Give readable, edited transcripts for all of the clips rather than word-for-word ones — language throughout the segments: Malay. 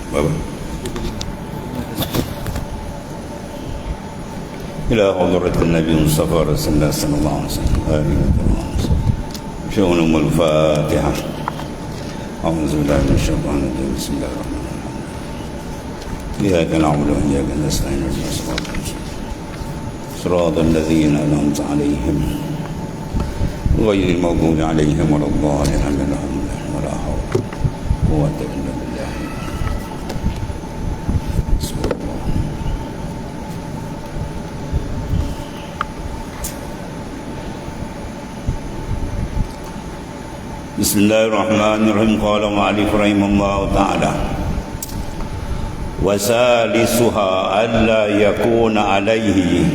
Apa? إلى حضرة النبي المصطفى رسول الله صلى الله عليه وسلم آمين. شؤونهم الفاتحة. أعوذ بالله من الشيطان الرجيم. بسم الله الرحمن الرحيم. إياك نعبد وإياك نستعين اهدنا الصراط المستقيم صراط الذين أنعمت عليهم غير المغضوب عليهم ولا الضالين آمين. ولا حول ولا قوة إلا بالله. بسم الله. بسم الله الرحمن الرحيم. قال المؤلف رحمه الله تعالى: وثالثها ألا يكون عليه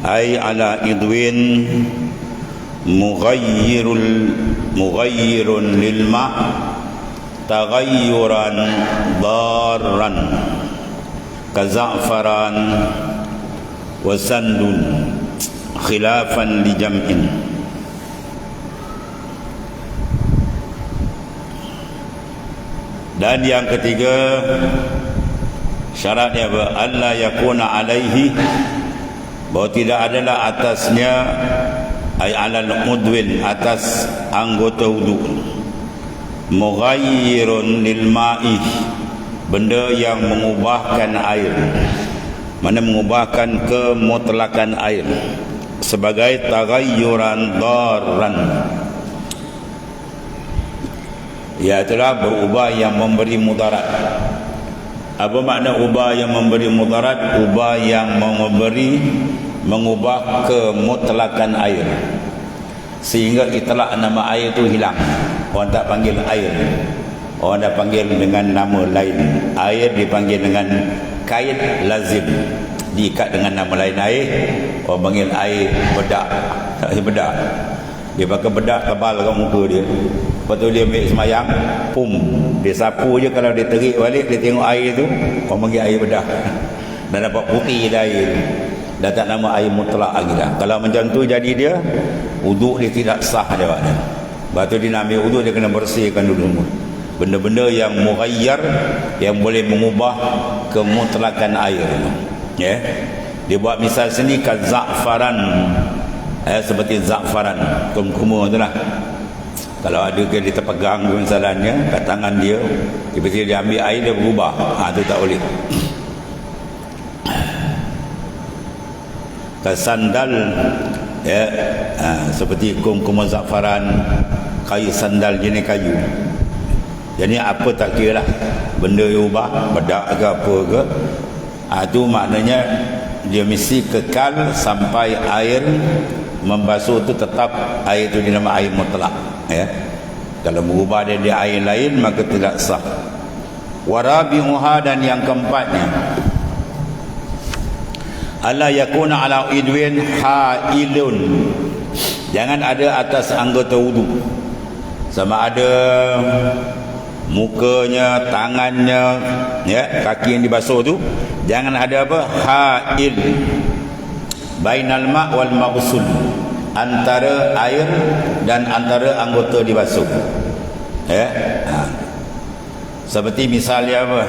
أي على إضوين مغير للماء تغيرا ضارا كزعفران وسندل خلافا لجمع. Dan yang ketiga, syaratnya apa? Allah yakuna alaihi, bahawa tidak adalah atasnya, ay alal mudwin, atas anggota wudu, mughayyirun lil ma'i, benda yang mengubahkan air, mana mengubahkan kemutlakan air, sebagai taghayyuran darran, iaitulah berubah yang memberi mudarat. Apa makna ubah yang memberi mudarat? Ubah yang mengubah kemutlakan air, sehingga itlak nama air itu hilang. Orang tak panggil air, orang dah panggil dengan nama lain. Air dipanggil dengan kaid lazim, diikat dengan nama lain air. Orang panggil air bedak. Air bedak, dia pakai bedak tebal kat muka dia. Lepas tu dia ambil semayang, pum, dia sapu je. Kalau dia terik balik, dia tengok air tu, orang panggil air bedah. Dan dapat putih dah air, dah tak nama air mutlak lagi dah. Kalau macam tu jadi dia, wuduk dia tidak sah dia. Lepas tu dia nak ambil wuduk, dia kena bersihkan dulu benda-benda yang mughayyar, yang boleh mengubah kemutlakan air. Ya, dia buat misal sini kat za'faran, seperti za'faran, kurma tu lah. Kalau ada ke dia terpegang misalnya kat tangan dia, tiba-tiba dia ambil air, dia berubah, tu tak boleh. Sandal, ya, seperti kum za'faran, kayu sandal, jenis kayu. Jadi apa tak kira lah, benda yang ubah, bedak ke apa ke, tu maknanya dia mesti kekal sampai air membasuh tu tetap air tu dinama air mutlak. Ya, kalau berubah dari air lain maka tidak sah. Warabi'uha, dan yang keempatnya, alla yakuna ala idwin hailun, jangan ada atas anggota wudu, sama ada mukanya, tangannya, ya, kaki yang dibasuh tu, jangan ada apa? Hail, bainal ma' wal maghsul, antara air dan antara anggota dibasuh. Ya, seperti misalnya apa?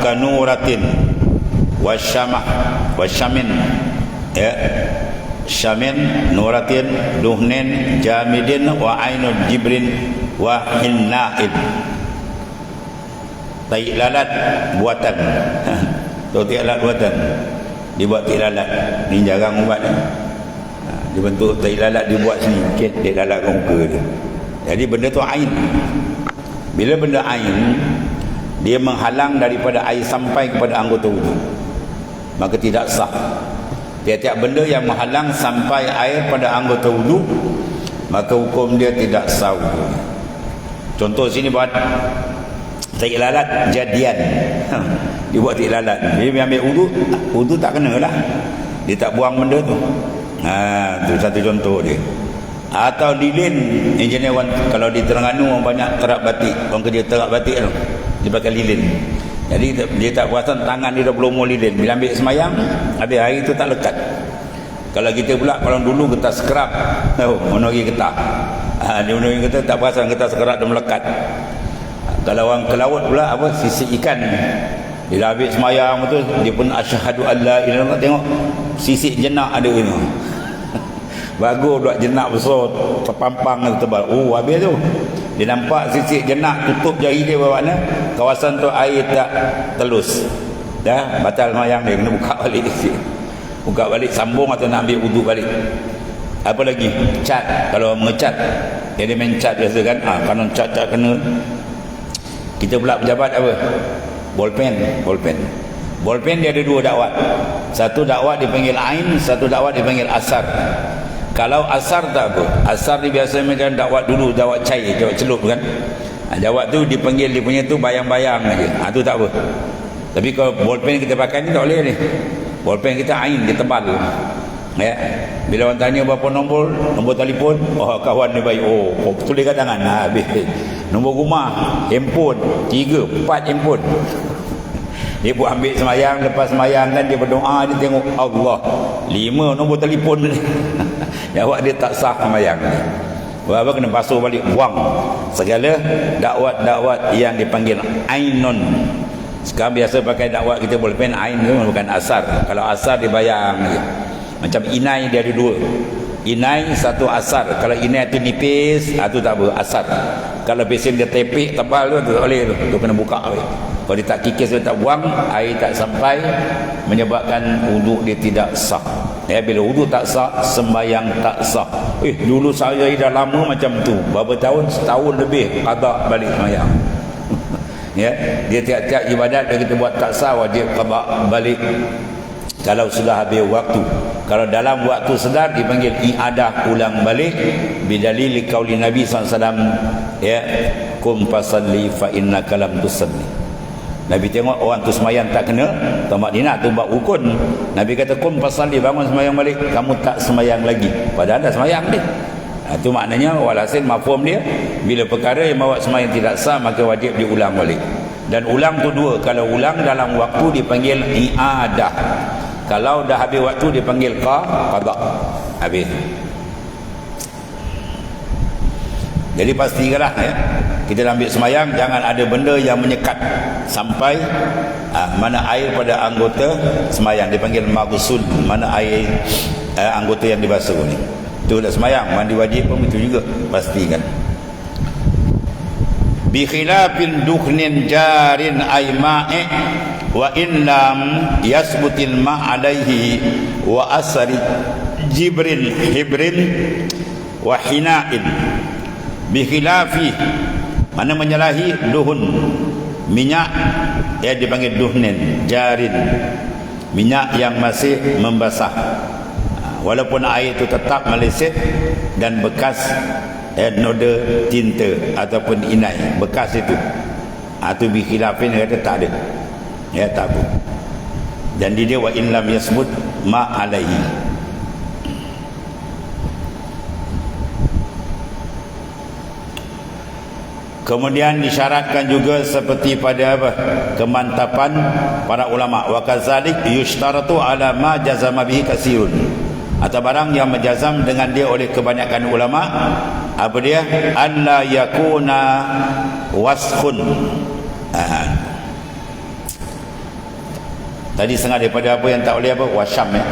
Kanuratin wasyamah wasyamin, ya, syamin, nuratin, duhnin, jamidin, wa ainul jibrin, wa hinna'id. Tai lalat buatan. Tu tai lalat buatan, dibuat tai lalat ni, jarang ubat ni. Dibentuk tai lalat, dibuat sini, sikit tai lalat ke muka dia. Jadi benda tu ain. Bila benda ain, dia menghalang daripada air sampai kepada anggota wudu, maka tidak sah. Tiap-tiap benda yang menghalang sampai air pada anggota wudu, maka hukum dia tidak sah wudu. Contoh sini buat tai lalat jadian. Dia buat tai lalat, dia ambil wudu tak kena lah, dia tak buang benda tu. Tu satu contoh dia. Atau lilin, engineer kalau di Terengganu orang banyak terap batik, orang kerja terap batik tu, dia pakai lilin. Jadi dia tak perasan tangan dia dah berlumur lilin. Bila ambil semayang, habis air tu tak lekat. Kalau kita pula, kalau dulu getah scrub, mana lagi getah, Dia kata tak perasan kata sekerat dia melekat. Kalau orang ke laut pula apa, sisik ikan. Bila habis semayang tu, dia pun asyhadu alla ilaha illallah, tengok sisik jenak ada ni. Bagus buat jenak besar, terpampang tebal. Oh, habis tu. Dia nampak sisik jenak tutup jari dia bermakna kawasan tu air tak telus. Dah batal semayang dia, kena buka balik sikit. Buka balik, sambung atau nak ambil wuduk balik. Apa lagi? Cat. Kalau mengecat, dia main cat biasa kan. Kalau cat kena. Kita pula pejabat apa? Bolpen. Bolpen dia ada dua dakwat. Satu dakwat dipanggil ain, satu dakwat dipanggil asar. Kalau asar tak apa. Asar dia biasa macam dakwat dulu, dakwat cair, dakwat celup kan. Dakwat tu dipanggil, dia punya tu bayang-bayang aja. Tu tak apa. Tapi kalau bolpen kita pakai ni tak boleh ni. Bolpen kita ain, dia tebal. Ya. Bila orang tanya berapa nombor telefon, oh kawan ni baik. Oh, tulis kat tangan. Habis. Nombor rumah, handphone, 3, 4 handphone. Dia pun ambil semayang, lepas semayang kan dia berdoa, dia tengok Allah. 5 nombor telefon ni. Jawab dia tak sah semayang ni. Apa kena basuh balik, buang. Segala dakwat-dakwat yang dipanggil ainun. Sekarang biasa pakai dakwat kita bolpen ain tu bukan asar. Kalau asar dibayang je. Macam inai dia ada dua. Inai satu asar. Kalau inai tu nipis, tu tak apa, asar. Kalau besen dia tepik tebal tu tak boleh tu. Tu kena buka. Kalau dia tak kikis, dia tak buang, air tak sampai, menyebabkan wuduk dia tidak sah. Ya, bila wuduk tak sah, sembahyang tak sah. Dulu saya dah lama macam tu. Berapa tahun? Setahun lebih qada balik sembahyang. Ya, dia tiap-tiap ibadat dia kita buat tak sah, wajib qada balik. Kalau sudah habis waktu. Kalau dalam waktu sedar dipanggil i'adah, ulang balik, bidalil qauli Nabi SAW, ya, kum fasalli fa innaka lam tusalli. Nabi tengok orang tu semayang tak kena, tamak dinat tu buat rukun. Nabi kata kum fasalli, bangun semayang balik, kamu tak semayang lagi. Padahal dah semayang dia. Itu maknanya walhasil mafhum dia, bila perkara yang bawa semayang tidak sah maka wajib diulang balik. Dan ulang tu dua. Kalau ulang dalam waktu dipanggil i'adah. Kalau dah habis waktu dipanggil qada. Habis. Jadi pastikanlah ya, kita ambil semayang jangan ada benda yang menyekat sampai mana air pada anggota semayang dipanggil maghsul, mana air anggota yang dibasuh ni. Itu dah semayang, mandi wajib pun itu juga pastikan. Bi khilafin dukhnin jarin ay ma'i wa in lam yasbutil ma alaihi wa asari jibrin hibrin wa hina'in. Bi khilafi, mana menyalahi duhun, minyak ya dipanggil duhnin, jarin, minyak yang masih membasah, walaupun air itu tetap meleset dan bekas noda tinta ataupun inai bekas itu, itu bi khilafin kata tak ada, ya tak apa. Dan dia wa in lam yasbut ma alaihi. Kemudian disyaratkan juga seperti pada apa? Kemantapan para ulama. Wa kadzalik yushtaratu ala ma jazama bihi katsirun. Atau barang yang menjazam dengan dia oleh kebanyakan ulama, apa dia? Alla yakuna waskhun. Tadi setengah daripada apa yang tak boleh apa? Wasyam ya.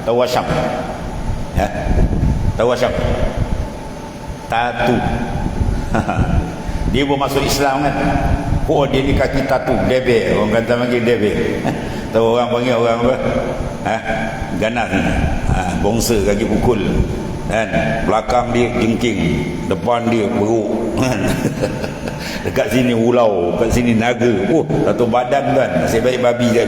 Tahu wasyam? Ya. Tahu wasyam? Tatu. Dia pun masuk Islam kan. Oh dia ni kaki tatu, debe. Orang kata panggil debe. Tahu orang panggil orang apa? Ganas. Bongsa kaki pukul. Kan? Belakang dia jengking, depan dia beruk. Dekat sini ulau, dekat sini naga. Oh, satu badan kan. Nasib baik babi dia.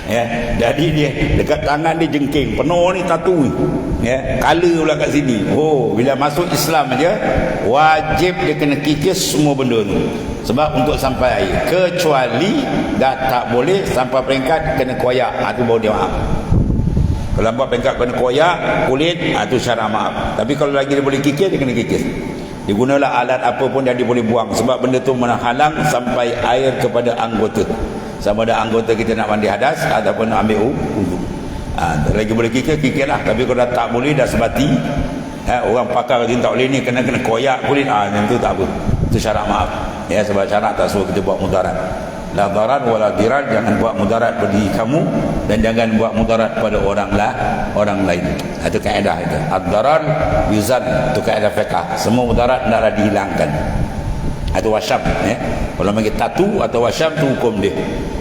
Ya, jadi dia dekat tangan dia jengking, penuh ni tatu. Ya, color pula kat sini. Oh, bila masuk Islam aja wajib dia kena kikis semua benda tu. Sebab untuk sampai air, kecuali dah tak boleh sampai peringkat kena koyak, itu baru dia maaf. Kalau sampai peringkat kena koyak kulit, itu syarat maaf. Tapi kalau lagi dia boleh kikis, dia kena kikis. Digunalah alat apa pun yang dia boleh buang, sebab benda tu menghalang sampai air kepada anggota. Sama ada anggota kita nak mandi hadas ataupun nak ambil wudu. Lagi boleh kikir lah. Tapi kalau dah tak boleh, dah sebati, Orang pakar kata tak boleh ni, kena koyak kulit, yang tu tak apa, itu syarat maaf. Sebab syarat tak suruh kita buat mudarat. La darar wala dirar, jangan buat mudarat pada diri kamu dan jangan buat mudarat pada orang lain. Itu kaedah itu. Ad-darar yuzal, itu kaedah fiqh. Semua mudarat hendaklah dihilangkan. Itu wasyam. Kalau bagi tatu atau wasyam tu hukum dia.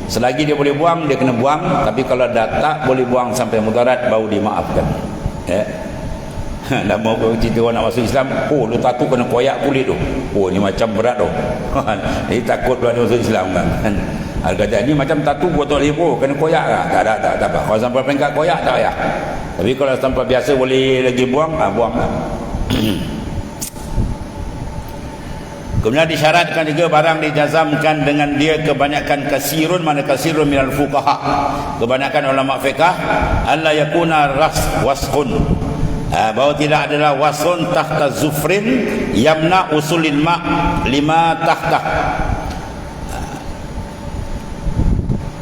Selagi dia boleh buang, dia kena buang. Tapi kalau dah tak boleh buang sampai mudarat, baru dimaafkan. Dah mau cerita orang nak masuk Islam, lu tatu kena koyak kulit tu. Ni macam berat tu. Jadi takut dia masuk Islam kan. Kata ni macam tatu buat tak boleh kena koyak lah. Tak apa. Kalau sampai peringkat koyak tak payah. Tapi kalau sampai biasa boleh lagi buang, buang lah. Kemudian disyaratkan juga barang dijazamkan dengan dia kebanyakan kasirun, mana kasirun minal fuqaha, kebanyakan ulama fiqh, alla yakuna waskhun, bahawa tidak adalah wasun tahta zufrin yamna usulil ma lima tahta.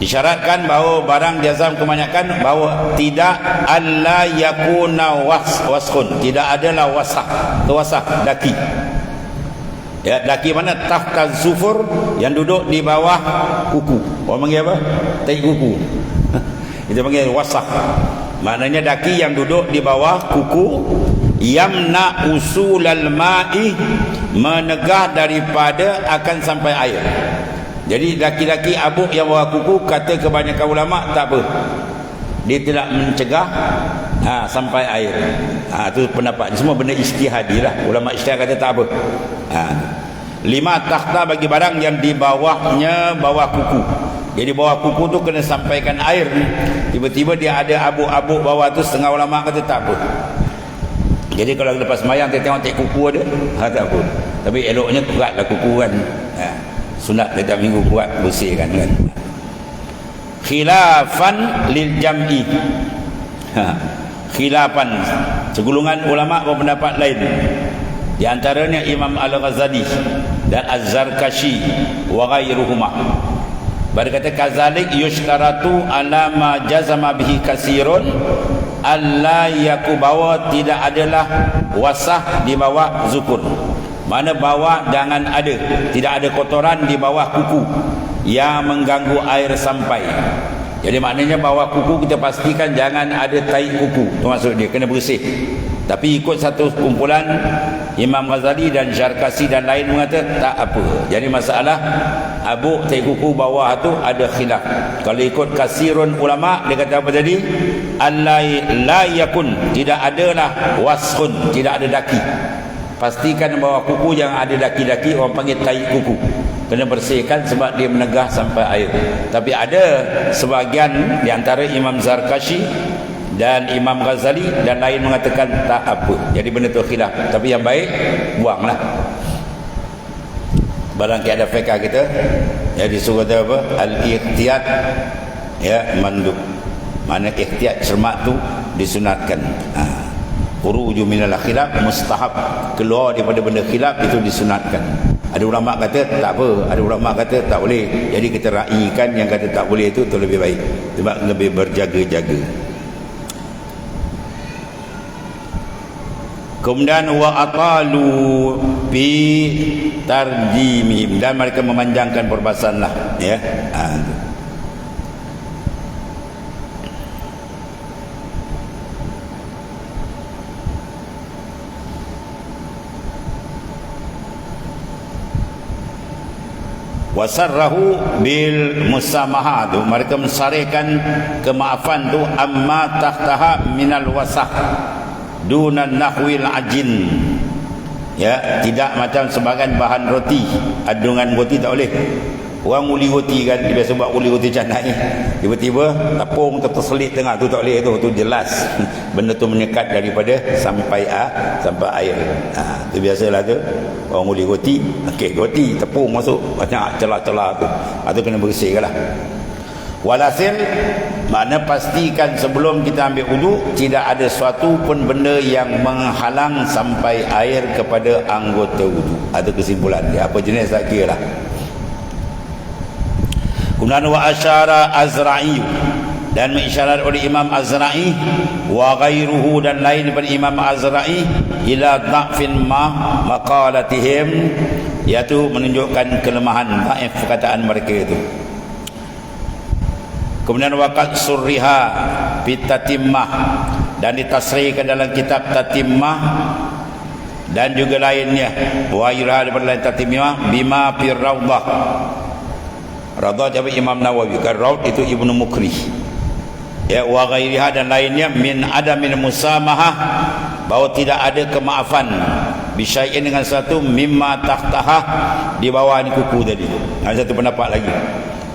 Disyaratkan bahawa barang jazam kebanyakan bahawa tidak alla yakuna waskhun, tidak adalah wasah daki. Daki mana? Tahta zufur, yang duduk di bawah kuku. Orang panggil apa? Tai kuku. Itu panggil wasah. Maknanya daki yang duduk di bawah kuku, yamna usulal ma'i, menegah daripada akan sampai air. Jadi daki-daki abuk yang bawah kuku, kata kebanyakan ulama tak apa, dia tidak mencegah sampai air. Itu pendapat, semua benda ijtihadi lah. Ulama ijtihad kata tak apa. Lima takhta, bagi barang yang di bawahnya bawah kuku. Jadi bawah kuku tu kena sampaikan air. Tiba-tiba dia ada abuk-abuk bawah tu, setengah ulama kata tak apa. Jadi kalau lepas semayang kita tengok kuku ada, tak apa. Tapi eloknya kuatlah kuku kan. Sunat setiap minggu kuat, bersihkan kan. Khilafan lil jam'i. Khilafan, segulungan ulama berpendapat lain. Di antaranya Imam Al-Ghazali dan Az-Zarkashi wa ghairuhuma. Berkata kazalik yushtaratu ala ma jazama bihi kasirun alla yakubawa, tidak adalah wasah di bawah zukur. Mana bawah jangan ada, tidak ada kotoran di bawah kuku yang mengganggu air sampai. Jadi maknanya bawah kuku kita pastikan jangan ada tai kuku. Itu maksud dia, kena bersih. Tapi ikut satu kumpulan Imam Ghazali dan Zarkashi dan lain mengata tak apa. Jadi masalah abuk tai kuku bawah tu ada khilaf. Kalau ikut kasirun ulama, dia kata apa tadi? La yakun, tidak adalah waskhun, tidak ada daki. Pastikan bawah kuku yang ada daki-daki, orang panggil tai kuku, kena bersihkan sebab dia menegah sampai air. Tapi ada sebahagian di antara Imam Zarkashi dan Imam Ghazali dan lain mengatakan tak apa. Jadi benda tu khilaf. Tapi yang baik buanglah. Barang ada fiqh kita, jadi suruh kata apa? Al-ikhtiyat mandub. Mana ikhtiyat, cermat tu disunatkan. Khuruju minal khilaf mustahab, keluar daripada benda khilaf itu disunatkan. Ada ulama kata tak apa, ada ulama kata tak boleh. Jadi kita raikan yang kata tak boleh itu lebih baik, sebab lebih berjaga-jaga. Kemudian wa atalu bi tarjimihim, dan mereka memanjangkan perbahasan lah, ya. Wasarrahu bil musamaha tu, mereka mensarihkan kemaafan tu amma tahtaha minal wasah dunan nahwil ajin, ya, tidak macam sebahagian bahan roti. Adungan roti tak boleh. Orang uli roti kan, dia biasa buat uli roti canai, tiba-tiba tepung terselit tengah tu, tak boleh. Tu jelas benda tu menyekat daripada sampai air. Tu biasalah tu orang uli roti, kek roti, tepung masuk banyak celah-celah tu. Tu kena bersihkan lah. Walhasil, makna pastikan sebelum kita ambil wudu tidak ada suatu pun benda yang menghalang sampai air kepada anggota wudu. Itu kesimpulan dia. Apa jenis tak kira lah. Kemudian wa asyara Azra'i, dan mengisyarat oleh Imam Azra'i wa ghairuhu, dan lain daripada Imam Azra'i, ila dha'fin maqalatihim, iaitu menunjukkan kelemahan, dhaif perkataan mereka itu. Kemudian waqad surriha bitatimmah, dan ditasrihkan dalam kitab Tatimmah dan juga lainnya, wa ira daripada lain Tatimmah bima fir Raudhah. Raudhah jawab Imam Nawawi, kan Raud itu Ibnu Mukrih, ya, wa ghairiha dan lainnya, min adamin musamahah, bahawa tidak ada kemaafan bisyai'in dengan satu, mimma tahtahah, di bawah ni kuku tadi. Ada satu pendapat lagi,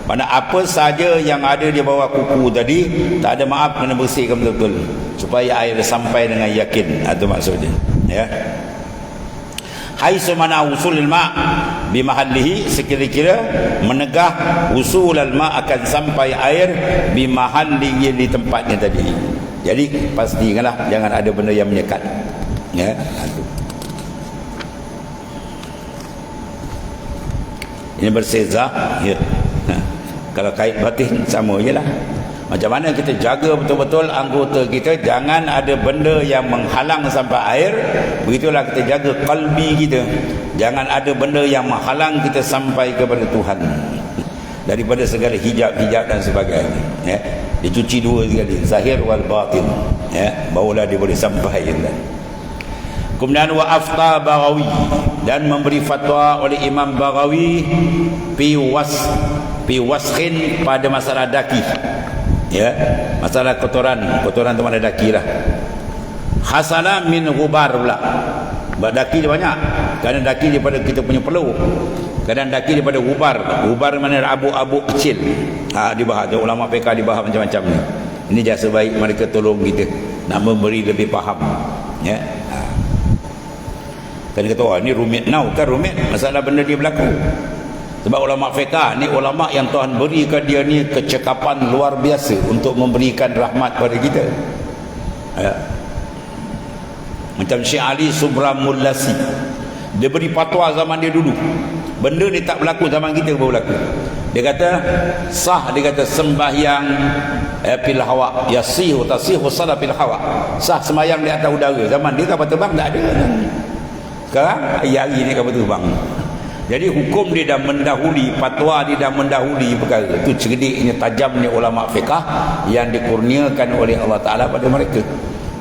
mana apa saja yang ada di bawah kuku tadi tak ada maaf, kena bersihkan betul-betul supaya air sampai dengan yakin. Itu maksudnya, ya. Haitsu mana usulul ma' bi mahallihi, sekira-kira menegah usul al-ma' akan sampai air bi mahallihi, di tempatnya tadi. Jadi pastikanlah jangan ada benda yang menyekat, ya. Ini berseza, ya. Kalau kait batin sama je lah. Macam mana kita jaga betul-betul anggota kita, jangan ada benda yang menghalang sampai air. Begitulah kita jaga kalbi kita, jangan ada benda yang menghalang kita sampai kepada Tuhan daripada segala hijab-hijab dan sebagainya, ya. Dicuci dua kali, zahir wal batin, ya, barulah dia boleh sampai. Kemudian wa afta Baghawi, dan memberi fatwa oleh Imam Baghawi fi waskhin, pada masalah daki, ya, masalah kotoran tu mana daki lah. Hasana min ghubar pula, daki dia banyak, kadang daki daripada kita punya peluh, kadang daki daripada ghubar mana abu-abu kecil. Dibahas ulama fiqh, dibahas macam-macam ni. Ini jasa baik mereka tolong kita nak memberi lebih faham, ya. Kan kata, ni rumit, kan rumit masalah benda dia berlaku. Sebab ulama fiqh ni ulama yang Tuhan berikan dia ni kecekapan luar biasa untuk memberikan rahmat pada kita, ya. Macam Syekh Ali Subramullasi, dia beri fatwa zaman dia dulu, benda ni tak berlaku zaman kita baru berlaku. Dia kata sah, dia kata sembahyang fil hawa, yasihu tasihu salat fil hawa, sah sembahyang di atas udara. Zaman dia kapal terbang tak ada. Sekarang hari ni kapal terbang. Jadi hukum dia dah mendahului, fatwa dia dah mendahului perkara. Itu cerdiknya, tajamnya ulama fiqh yang dikurniakan oleh Allah Ta'ala pada mereka.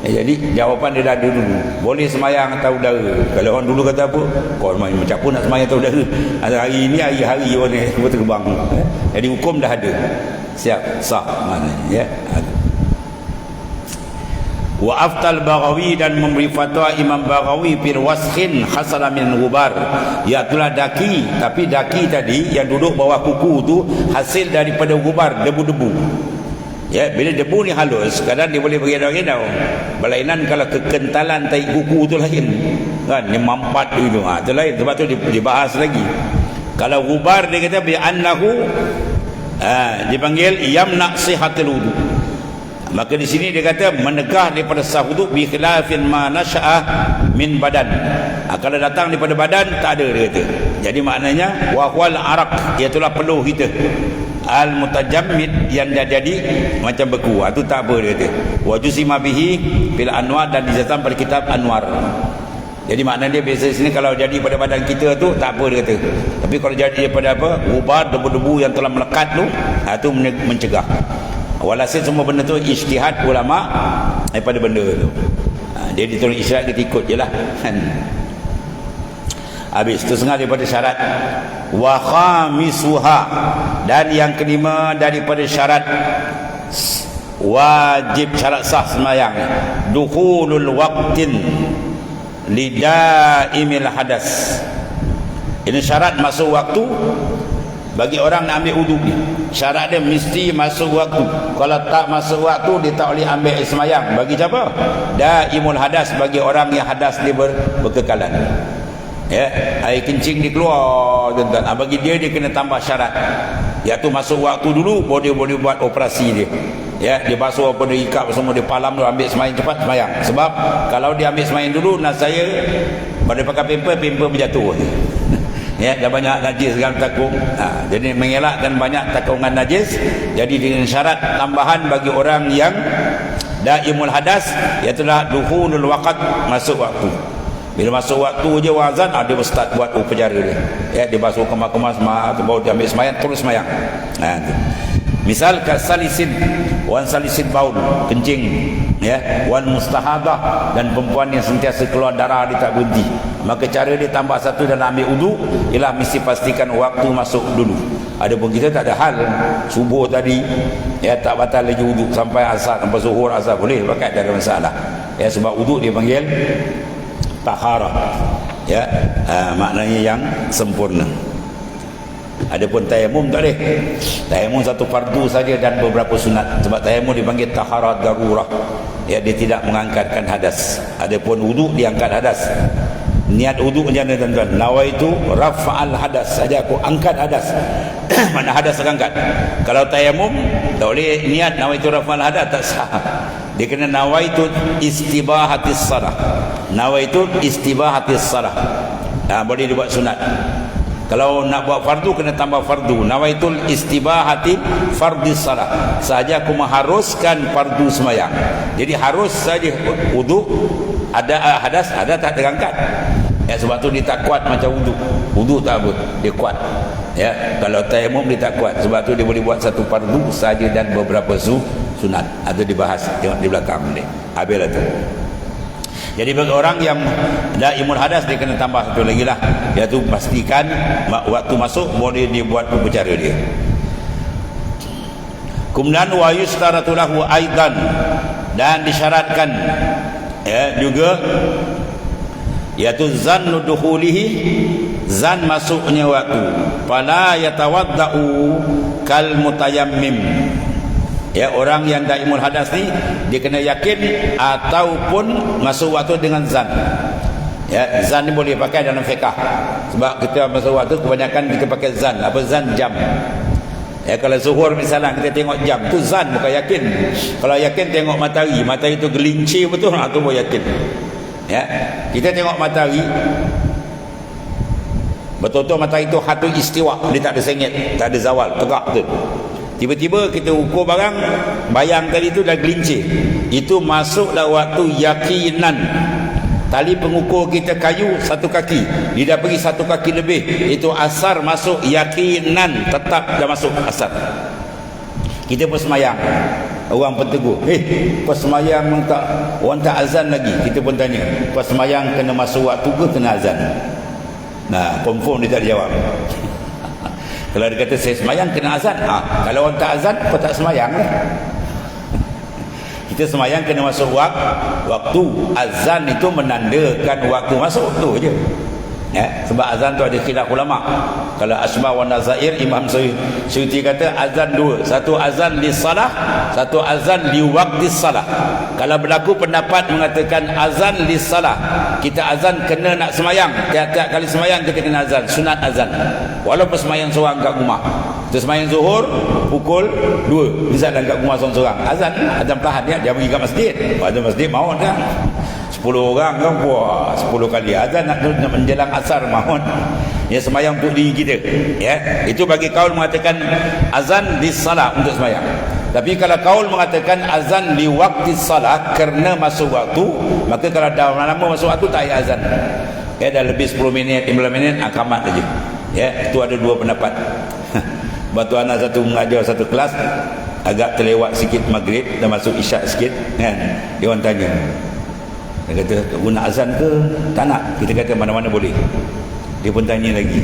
Jadi jawapan dia dah ada dulu, boleh semayang atas udara. Kalau orang dulu kata apa, kau macam apa nak semayang atas udara? Hari ini hari-hari orang terbang. Jadi hukum dah ada, siap, sah maknanya, ya. Wa aftal Baghawi, dan memberi fatwa Imam Baghawi fil waskhin hasala min ghubar, iaitulah daki, tapi daki tadi yang duduk bawah kuku tu hasil daripada ghubar, debu-debu, ya. Bila debu ni halus, kadang dia boleh beredar-edar. Berlainan kalau kekentalan tai kuku tu lain, kan, yang mampat tu tu lain. Sebab tu dibahas lagi. Kalau ghubar dia kata bi annahu dipanggil yamna sihatul wudu. Maka di sini dia kata menegah daripada sah wudu bi khilafin ma nasya'ah min badan. Kalau datang daripada badan tak ada, dia kata. Jadi maknanya wa wal araq, iaitulah peluh kita, al mutajammid, yang dah jadi macam beku. Itu tak apa, dia kata. Wa jusima bihi bil anwar, dan dijazam pada kitab Anwar. Jadi maknanya dia biasa sini kalau jadi pada badan kita tu tak apa, dia kata. Tapi kalau jadi daripada apa, ubar, debu-debu yang telah melekat tu, itu mencegah. Walhasil semua benda tu ijtihad ulama daripada benda tu. Dia ditulis ijtihad, kita ikut je lah, kan. Habis itu setengah daripada syarat. Wa khamisuha, dan yang kelima daripada syarat wajib, syarat sah sembahyang, dukhulul waqtin lidaimil hadas. Ini syarat masuk waktu bagi orang nak ambil wudu ni. Syarat dia mesti masuk waktu. Kalau tak masuk waktu, dia tak boleh ambil sembahyang. Bagi siapa? Daimul hadas, bagi orang yang hadas dia berkekalan, ya. Air kencing dia keluar, tuan-tuan. Bagi dia kena tambah syarat, iaitu masuk waktu dulu, boleh buat operasi dia, ya. Dia basuh apa, dia ikat semua, dia palam dulu, ambil sembahyang cepat, sembahyang. Sebab kalau dia ambil sembahyang dulu, nak saya pada pakai pemper berjatuh, ya, dah banyak najis dalam takung. Jadi mengelakkan banyak takungan najis. Jadi dengan syarat tambahan bagi orang yang daimul hadas, iaitu dukhulul waqt, masuk waktu. Bila masuk waktu je azan, dia start buat upacara dia. Dia basuh kemas-kemas, baru dia ambil semayang, terus semayang. Tu. Misal kat salisin, wan salisin baul, kencing, wan mustahadah, dan perempuan yang sentiasa keluar darah dia tak berhenti. Maka cara dia tambah satu dalam ambil wudu ialah mesti pastikan waktu masuk dulu. Adapun kita tak ada hal subuh tadi tak batal lagi wudu sampai asar, sampai zuhur asar boleh pakai, tak ada masalah. Sebab wudu dia panggil taharah, maknanya yang sempurna. Adapun tayamum tak boleh. Tayamum satu fardu saja dan beberapa sunat. Sebab tayamum dipanggil taharah darurah. Dia tidak mengangkatkan hadas. Adapun wudu diangkat hadas. Niat wudu macam mana tuan-tuan? Nawaitu rafa'al hadas, saja aku angkat hadas. Mana hadas terangkat. Kalau tayamum tak boleh niat nawaitu rafa'al hadas, tak sah. Dia kena nawaitu istibahatis salah. Nawaitu istibahatis salah. Boleh dibuat sunat. Kalau nak buat fardu kena tambah fardu. Nawaitul istibahati fardis salah. Sahaja aku mengharuskan fardu semayang. Jadi harus saja wudu, ada hadas, ada tak terangkat. Sebab tu dia tak kuat macam wudu. Wudu tak apa, dia kuat. Kalau tayamum dia tak kuat. Sebab tu dia boleh buat satu fardu saja dan beberapa sunat. Atau dibahas tengok di belakang ni. Habislah tu. Jadi bagi orang yang daimul hadas, dia kena tambah satu lagi lah, iaitu pastikan waktu masuk boleh dia buat upacara dia. Kemudian wa yustaratu lahu aidan, dan disyaratkan juga iaitu zannu dukhulihi, zan masuknya waktu, fala yatawaddau kal mutayammim. Orang yang daimul hadas ni dia kena yakin ataupun masuk waktu dengan zan. Zan ni boleh pakai dalam fiqh. Sebab kita masuk waktu kebanyakan kita pakai zan. Apa zan? Jam. Kalau zuhur misalnya kita tengok jam, tu zan, bukan yakin. Kalau yakin tengok matahari, matahari tu gelincir betul, tu boleh yakin. Kita tengok matahari, betul-betul matahari tu hatu istiwa, dia tak ada sengit, tak ada zawal, tegak betul. Tiba-tiba kita ukur barang, bayang tadi tu dah gelincir, itu masuklah waktu yakinan. Tali pengukur kita kayu satu kaki, dia dah pergi satu kaki lebih, itu asar masuk yakinan, tetap dah masuk asar. Kita pun semayang, orang pun tegur, kau semayang tak, orang tak azan lagi. Kita pun tanya, kau semayang kena masuk waktu ke kena azan? Confirm dia tak jawab. Kalau dia kata saya semayang kena azan, kalau orang tak azan kau tak semayang lah. Kita semayang kena masuk waktu. Azan itu menandakan waktu masuk tu je. Sebab azan tu ada khilaf ulama. Kalau Asma' wa Nazair, Imam Suyuti kata azan dua, satu azan li salah, satu azan li waqti salah. Kalau berlaku pendapat mengatakan azan li salah, kita azan kena nak semayang, tiap-tiap kali semayang kita kena azan, sunat azan, walaupun semayang seorang kat rumah. Kita semayang zuhur pukul 2, bisa dalam kat rumah seorang-seorang, azan perlahan dia pergi kat masjid. Pada masjid mahu kan 10 orang kan, 10 kali azan nak menjelang asar mahun. Semayang untuk diri kita. Itu bagi kaul mengatakan azan di salah untuk semayang. Tapi kalau kaul mengatakan azan di waktu salah kerana masuk waktu, maka kalau dah lama masuk waktu tak payah azan. Dah lebih 10 minit, 15 minit, akamat saja. Itu ada dua pendapat. Batu anak satu mengajar satu kelas, agak terlewat sikit maghrib, dah masuk isyak sikit kan. Dia orang tanya, dia kata guna azan ke tak nak? Kita kata mana-mana boleh. Dia pun tanya lagi,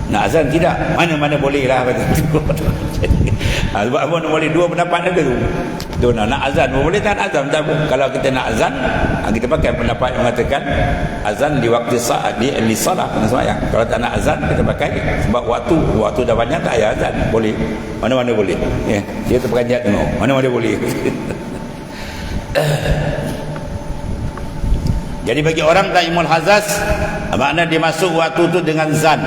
nak azan tidak? Mana-mana boleh lah. Sebab apa nak boleh? Dua pendapat ada tu. Nak azan pun boleh, tak nak azan tak apa. Kalau kita nak azan, kita pakai pendapat yang mengatakan azan di waktu saat di salah kena sembahyang. Kalau tak nak azan, kita pakai sebab waktu dah banyak tak payah azan, boleh. Mana-mana boleh. Dia terperanjat tengok, mana-mana boleh. Jadi bagi orang daimul hadas, makna dia masuk waktu tu dengan zan,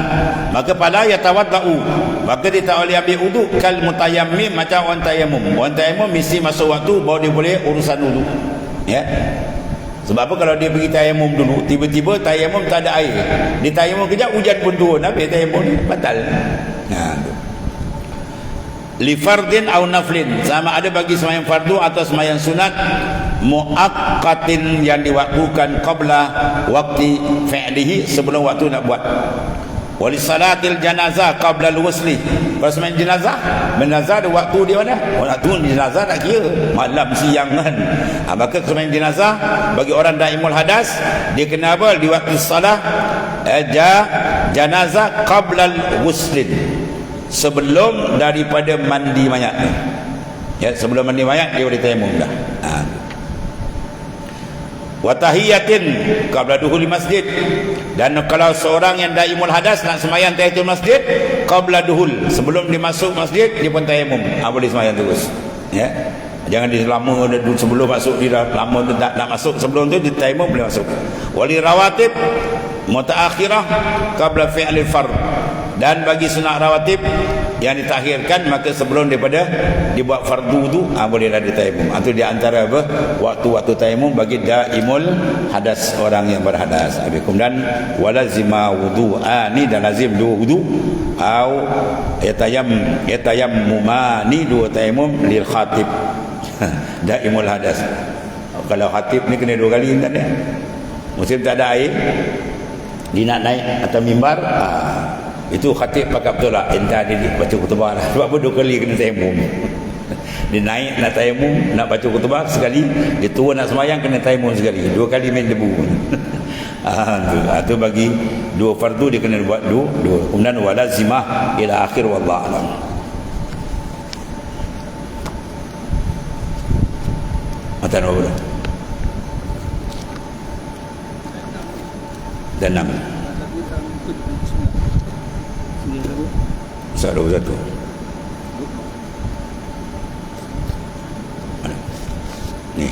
maka pada yatawaddau, maka dia tak boleh ambil wudu kal mutayammim, macam orang tayamum. Orang tayamum mesti masuk waktu baru dia boleh urusan wudu. Sebab apa? Kalau dia pergi tayamum dulu, tiba-tiba tayamum tak ada air, dia tayamum kejap hujan pun turun, habis tayamum ni batal. li fardin aw naflin, sama ada bagi sembahyang fardu atau sembahyang sunat, muaqqatin yang diwaktukan qabla waqti fi'lihi, sebelum waktu nak buat. Wali salatil janazah qabla al-wusli, kalau sembahyang jenazah ada waktu dia mana? Waktu jenazah tak kira malam siang kan. Maka sembahyang jenazah bagi orang daimul hadas, dia kena apa? Di waktu salah janazah qabla al-wusli, sebelum daripada mandi mayat. Ya, sebelum mandi mayat dia boleh tayamum dah. Wa tahiyatin qabla dukhuli masjid, dan kalau seorang yang daimul hadas nak sembahyang tahiyatul masjid qabla duhul, sebelum dia masuk masjid dia pun tayamum, boleh sembahyang terus. Ya, jangan dia lama sebelum masuk, dia dah lama tak nak masuk, sebelum tu dia tayamum boleh masuk. Wali rawatib mutaakhirah qabla fi'lil fard, dan bagi sunat rawatib yang ditakhirkan maka sebelum daripada dibuat fardu tu bolehlah ditayamum. Itu di antara apa? Waktu-waktu tayamum bagi daimul hadas, orang yang berhadas. Dan walazima wudu'ani, dan lazim dua wudu, au yatayammumani, dua tayamum lil khatib daimul hadas. Kalau khatib ni kena dua kali kan ya. Musim tak ada air, dia nak naik atas mimbar, itu khatib pakai betul lah, entah dia baca khutbah lah. Sebab apa? Dua kali kena tayamum. Dia naik nak tayamum, nak baca khutbah sekali, dia turun nak sembahyang kena tayamum sekali, dua kali main debu. Itu bagi dua fardu dia kena buat dua. Kemudian walazimah ila akhir, wallahu alam. Matan apa dah? Dan 6 21. Ni.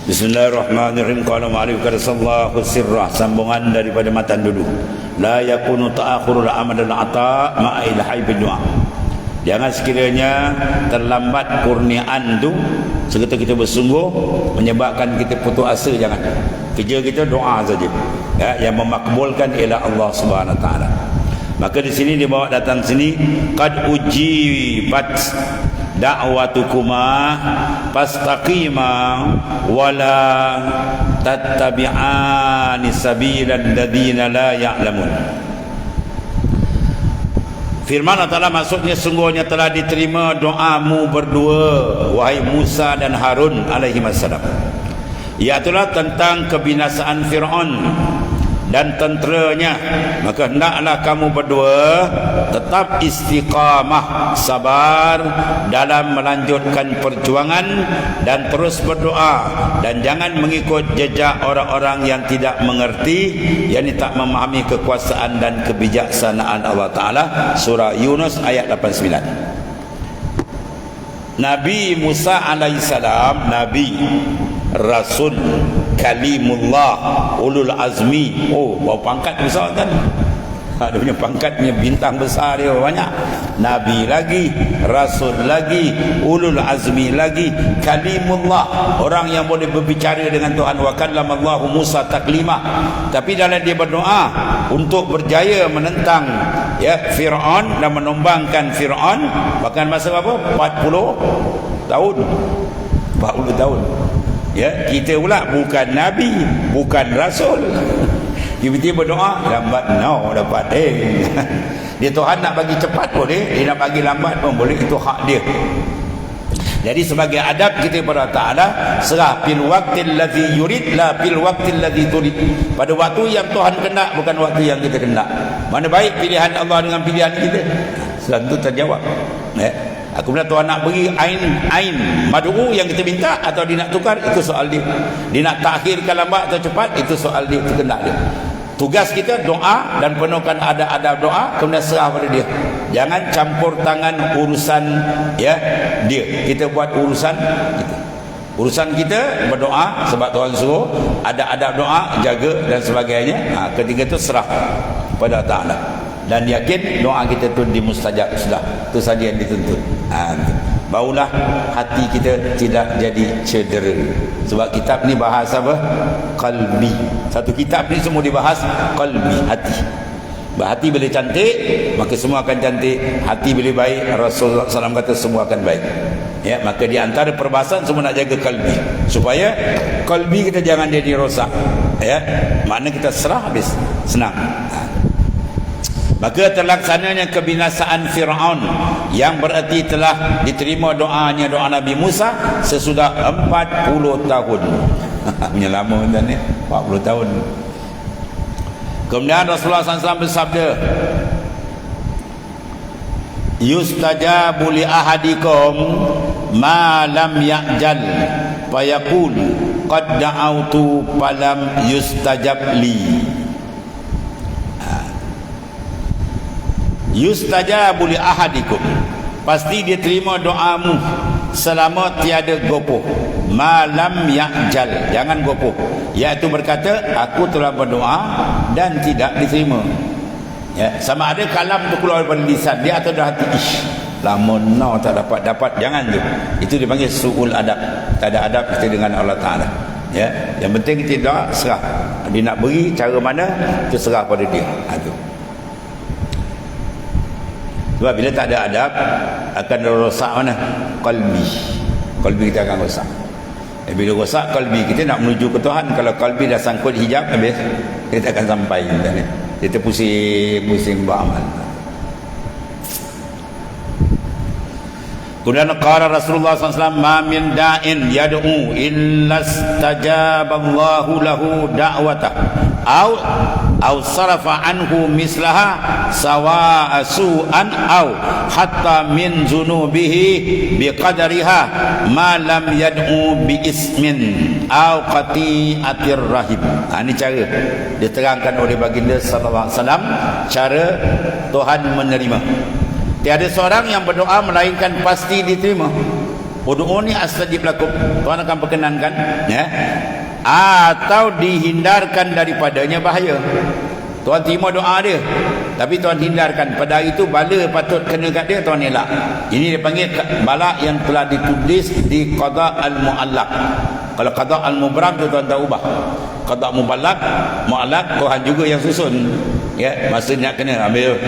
Bismillahirrahmanirrahim. Qala ma'alif karasallahu sirrah, sambungan daripada matan dulu. La yakunu ta'akhurul amal al-ata ma'il haibid du'a. Jangan sekiranya terlambat kurniaan tu seketika kita bersungguh menyebabkan kita putus asa. Jangan. Kerja kita doa saja, ya, yang memakbulkan ialah Allah Subhanahu Wa Taala. Maka di sini dibawa datang sini, qad ujibat da'watukuma fastaqima wala tattabi'ani sabilal ladzina la ya'lamun. Firman Allah Ta'ala maksudnya, sungguhnya telah diterima doamu berdua wahai Musa dan Harun alaihi wassalam, iaitulah tentang kebinasaan Fir'aun dan tenteranya. Maka hendaklah kamu berdua tetap istiqamah, sabar dalam melanjutkan perjuangan dan terus berdoa, dan jangan mengikut jejak orang-orang yang tidak mengerti, yakni tak memahami kekuasaan dan kebijaksanaan Allah Ta'ala. Surah Yunus ayat 89. Nabi Musa alaihissalam, Nabi, Rasul, Kalimullah, Ulul Azmi. Bawa pangkat besar kan? Dia punya pangkat, punya bintang besar dia banyak. Nabi lagi, Rasul lagi, Ulul Azmi lagi, Kalimullah, orang yang boleh berbicara dengan Tuhan. Wa kallamallahu Musa taklima. Tapi dalam dia berdoa untuk berjaya menentang Fir'aun dan menumbangkan Fir'aun, bahkan masa apa? 40 tahun. 40 tahun. Ya, kita pula bukan Nabi, bukan Rasul. Tiba-tiba berdoa lambat, dapat dia Tuhan nak bagi cepat boleh, dia nak bagi lambat pun boleh, itu hak dia. Jadi sebagai adab kita kepada Ta'ala, serah fil waqtil ladzi yurid la fil waqtil ladzi turid. Pada waktu yang Tuhan kendak, bukan waktu yang kita kendak. Mana baik pilihan Allah dengan pilihan kita? Tentu terjawab. Aku bilang Tuhan nak beri ain mad'u yang kita minta, atau dia nak tukar, itu soal dia. Dia nak takhirkan lambat atau cepat, itu soal dia, itu kendak dia. Tugas kita doa dan penuhkan adab doa, kemudian serah pada dia. Jangan campur tangan urusan dia. Kita buat urusan kita. Urusan kita berdoa sebab Tuhan suruh, ada adab doa, jaga dan sebagainya. Ketika itu serah pada Ta'ala, dan yakin doa kita tu dimustajab. Sudah, itu saja yang dituntut. Barulah hati kita tidak jadi cedera. Sebab kitab ni bahas apa? Qalbi. Satu kitab ni semua dibahas qalbi, hati. Hati boleh cantik, maka semua akan cantik. Hati boleh baik, Rasulullah SAW kata semua akan baik. Ya, maka di antara perbahasan semua nak jaga kalbi, supaya kalbi kita jangan jadi rosak. Ya, makna kita serah habis, senang. Maka terlaksananya kebinasaan Fir'aun, yang berarti telah diterima doanya doa Nabi Musa sesudah 40 tahun. Punya lama tuan ni, 40 tahun. Kemudian Rasulullah SAW bersabda, yustajabu li ahadikum ma lam ya'jal fayaqul qad da'autu falam yustajab li. Yustajabu li ahadikum, pasti dia terima doamu selama tiada gopoh. Malam ya'jal, jangan gopoh, iaitu berkata aku telah berdoa dan tidak diterima. Ya, sama ada kalam tu keluar daripada lisan dia atau dah hati, ish, lama no tak dapat, jangan tu. Itu dipanggil su'ul adab, tak ada adab kita dengan Allah Ta'ala. Ya, yang penting kita doa, serah dia nak beri cara mana, itu serah pada dia. Itu. Sebab bila tak ada adab, akan rosak mana? Kalbi kita akan rosak. Bila rosak kalbi kita, nak menuju ke Tuhan, kalau kalbi dah sangkut hijab, habis kita akan sampai. Kita pusing beramal. Kemudian qala Rasulullah SAW, ma min da'in yad'u illa istajaballahu lahu da'watah au sarafa anhu mislaha sawa'a su'an au hatta min zunubihi biqadariha ma lam yad'u bi ismin au qati'atir rahim. Ini cara diterangkan oleh baginda sallallahu alaihi wasallam, cara Tuhan menerima. Tiada seorang yang berdoa melainkan pasti diterima. Ud'uni astajib lakum, Tuhan akan perkenankan, ya, atau dihindarkan daripadanya bahaya. Tuhan terima doa dia, tapi Tuhan hindarkan. Pada hari itu bala patut kena kat dia, Tuhan elak. Ini dipanggil bala yang telah ditulis di qada al-mu'allaq. Kalau qada al-mubram tu Tuhan tak ubah. Qada mu'allaq Tuhan juga yang susun. Ya, masa nak kena ambil